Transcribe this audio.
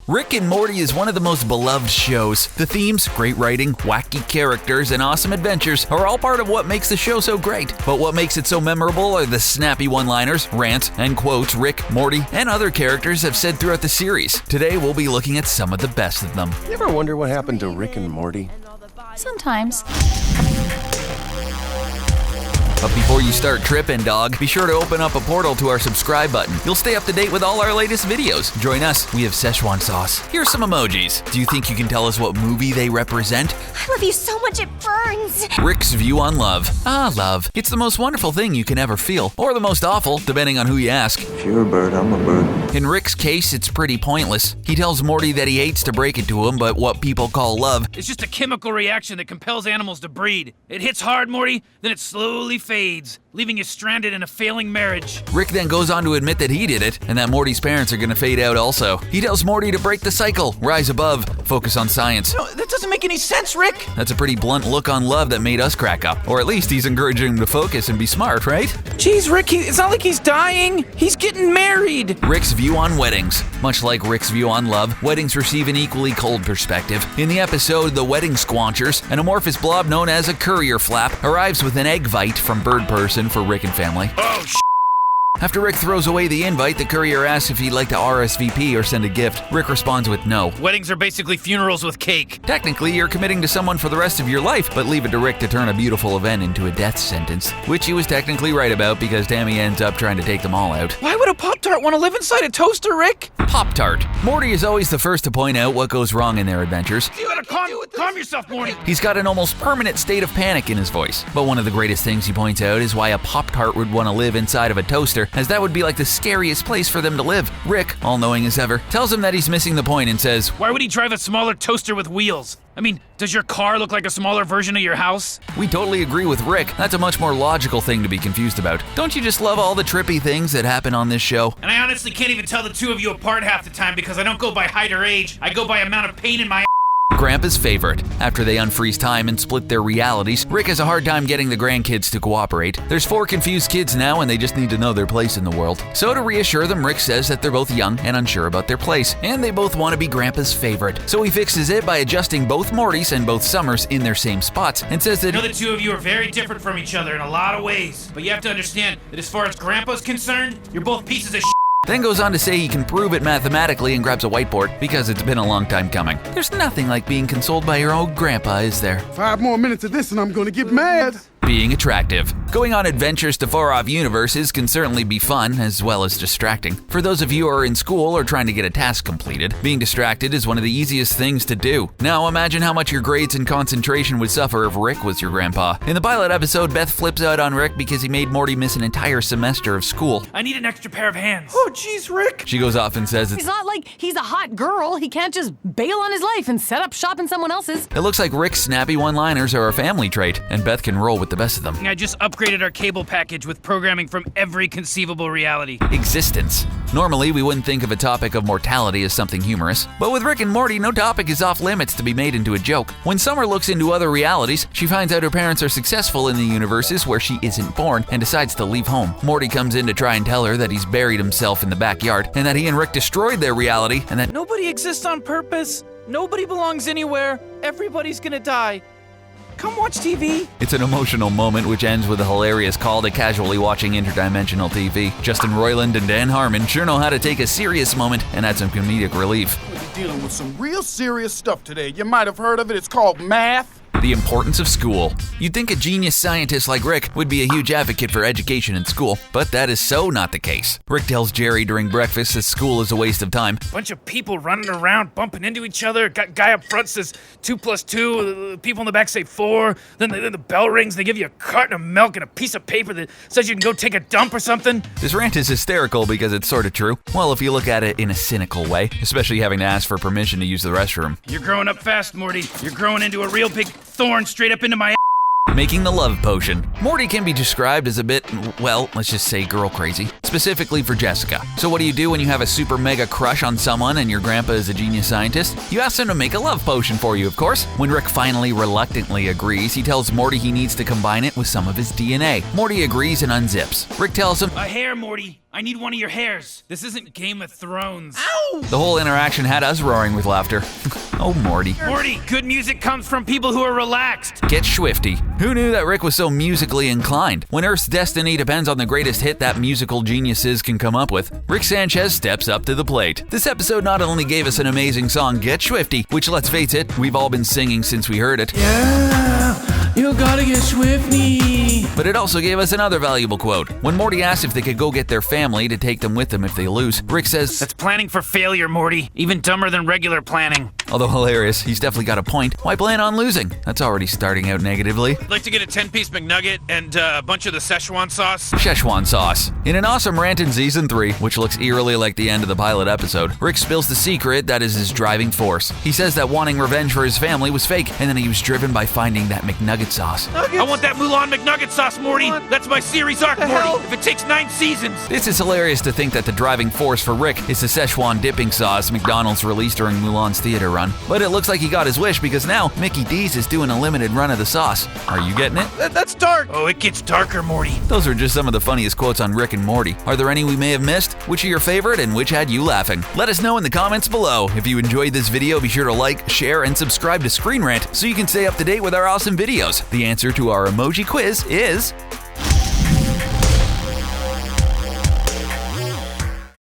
Rick and Morty is one of the most beloved shows. The themes, great writing, wacky characters, and awesome adventures are all part of what makes the show so great. But what makes it so memorable are the snappy one-liners, rants, and quotes Rick, Morty, and other characters have said throughout the series. Today we'll be looking at some of the best of them. You ever wonder what happened to Rick and Morty? Sometimes. But before you start tripping, dog, be sure to open up a portal to our subscribe button. You'll stay up to date with all our latest videos. Join us. We have Szechuan Sauce. Here's some emojis. Do you think you can tell us what movie they represent? I love you so much it burns. Rick's view on love. Ah, love. It's the most wonderful thing you can ever feel. Or the most awful, depending on who you ask. If you're a bird, I'm a bird. In Rick's case, it's pretty pointless. He tells Morty that he hates to break it to him, but what people call love it's just a chemical reaction that compels animals to breed. It hits hard, Morty, then it slowly fades, leaving you stranded in a failing marriage. Rick then goes on to admit that he did it, and that Morty's parents are gonna fade out also. He tells Morty to break the cycle, rise above, focus on science. No, that doesn't make any sense, Rick! That's a pretty blunt look on love that made us crack up. Or at least he's encouraging him to focus and be smart, right? Jeez, Rick, it's not like he's dying. He's getting married. Rick's view on weddings. Much like Rick's view on love, weddings receive an equally cold perspective. In the episode The Wedding Squanchers, an amorphous blob known as a courier flap arrives with an egg bite from Birdperson for Rick and family. Oh, After Rick throws away the invite, the courier asks if he'd like to RSVP or send a gift. Rick responds with no. Weddings are basically funerals with cake. Technically, you're committing to someone for the rest of your life, but leave it to Rick to turn a beautiful event into a death sentence. Which he was technically right about because Tammy ends up trying to take them all out. Why would a Pop-Tart want to live inside a toaster, Rick? Pop-Tart. Morty is always the first to point out what goes wrong in their adventures. You gotta calm yourself, Morty. He's got an almost permanent state of panic in his voice. But one of the greatest things he points out is why a Pop-Tart would want to live inside of a toaster, as that would be like the scariest place for them to live. Rick, all-knowing as ever, tells him that he's missing the point and says, Why would he drive a smaller toaster with wheels? I mean, does your car look like a smaller version of your house? We totally agree with Rick. That's a much more logical thing to be confused about. Don't you just love all the trippy things that happen on this show? And I honestly can't even tell the two of you apart half the time because I don't go by height or age. I go by amount of pain in my Grandpa's favorite. After they unfreeze time and split their realities, Rick has a hard time getting the grandkids to cooperate. There's 4 confused kids now and they just need to know their place in the world. So to reassure them, Rick says that they're both young and unsure about their place, and they both want to be Grandpa's favorite. So he fixes it by adjusting both Mortys and both Summers in their same spots and says that I know the two of you are very different from each other in a lot of ways, but you have to understand that as far as Grandpa's concerned, you're both pieces of then goes on to say he can prove it mathematically and grabs a whiteboard because it's been a long time coming. There's nothing like being consoled by your old grandpa, is there? 5 more minutes of this and I'm gonna get mad. Being attractive. Going on adventures to far-off universes can certainly be fun as well as distracting. For those of you who are in school or trying to get a task completed, being distracted is one of the easiest things to do. Now imagine how much your grades and concentration would suffer if Rick was your grandpa. In the pilot episode, Beth flips out on Rick because he made Morty miss an entire semester of school. I need an extra pair of hands. Oh, jeez, Rick. She goes off and says It's not like he's a hot girl. He can't just bail on his life and set up shop in someone else's. it looks like Rick's snappy one-liners are a family trait, and Beth can roll with the best of them. I just upgraded our cable package with programming from every conceivable reality. Existence. Normally, we wouldn't think of a topic of mortality as something humorous, but with Rick and Morty, no topic is off limits to be made into a joke. When Summer looks into other realities, she finds out her parents are successful in the universes where she isn't born and decides to leave home. Morty comes in to try and tell her that he's buried himself in the backyard and that he and Rick destroyed their reality and that Nobody exists on purpose. Nobody belongs anywhere. Everybody's gonna die. Come watch TV. it's an emotional moment which ends with a hilarious call to casually watching interdimensional TV. Justin Roiland and Dan Harmon sure know how to take a serious moment and add some comedic relief. We're dealing with some real serious stuff today. You might have heard of it. It's called math. The importance of school. You'd think a genius scientist like Rick would be a huge advocate for education in school, but that is so not the case. Rick tells Jerry during breakfast that school is a waste of time. Bunch of people running around, bumping into each other. Guy up front says 2 + 2. People in the back say 4. Then the bell rings. They give you a carton of milk and a piece of paper that says you can go take a dump or something. This rant is hysterical because it's sort of true. Well, if you look at it in a cynical way, especially having to ask for permission to use the restroom. You're growing up fast, Morty. You're growing into a real big thorn straight up into my Making the love potion. Morty can be described as a bit, well, let's just say girl crazy, specifically for Jessica. So what do you do when you have a super mega crush on someone and your grandpa is a genius scientist? You ask them to make a love potion for you, of course. When Rick finally reluctantly agrees, he tells Morty he needs to combine it with some of his DNA. Morty agrees and unzips. Rick tells him, a hair, Morty. I need one of your hairs. This isn't Game of Thrones. The whole interaction had us roaring with laughter. Oh, Morty. Morty, good music comes from people who are relaxed. Get Schwifty. Who knew that Rick was so musically inclined? When Earth's destiny depends on the greatest hit that musical geniuses can come up with, Rick Sanchez steps up to the plate. This episode not only gave us an amazing song, Get Schwifty, which, let's face it, we've all been singing since we heard it. Yeah, you gotta get Schwifty. But it also gave us another valuable quote. When Morty asks if they could go get their family to take them with them if they lose, Rick says, That's planning for failure, Morty. Even dumber than regular planning. although hilarious, he's definitely got a point. Why plan on losing? That's already starting out negatively. I'd like to get a 10-piece McNugget and a bunch of the Szechuan sauce. Szechuan Sauce. In an awesome rant in Season 3, which looks eerily like the end of the pilot episode, Rick spills the secret that is his driving force. He says that wanting revenge for his family was fake, and then he was driven by finding that McNugget sauce. I want that Mulan McNugget sauce, Morty. That's my series arc, Morty. If it takes 9 seasons. This is hilarious to think that the driving force for Rick is the Szechuan dipping sauce McDonald's released during Mulan's theater run. But it looks like he got his wish because now Mickey D's is doing a limited run of the sauce. Are you getting it? That's dark. Oh, it gets darker, Morty. Those are just some of the funniest quotes on Rick and Morty. Are there any we may have missed? Which are your favorite and which had you laughing? Let us know in the comments below. If you enjoyed this video, be sure to like, share, and subscribe to Screen Rant so you can stay up to date with our awesome videos. The answer to our emoji quiz is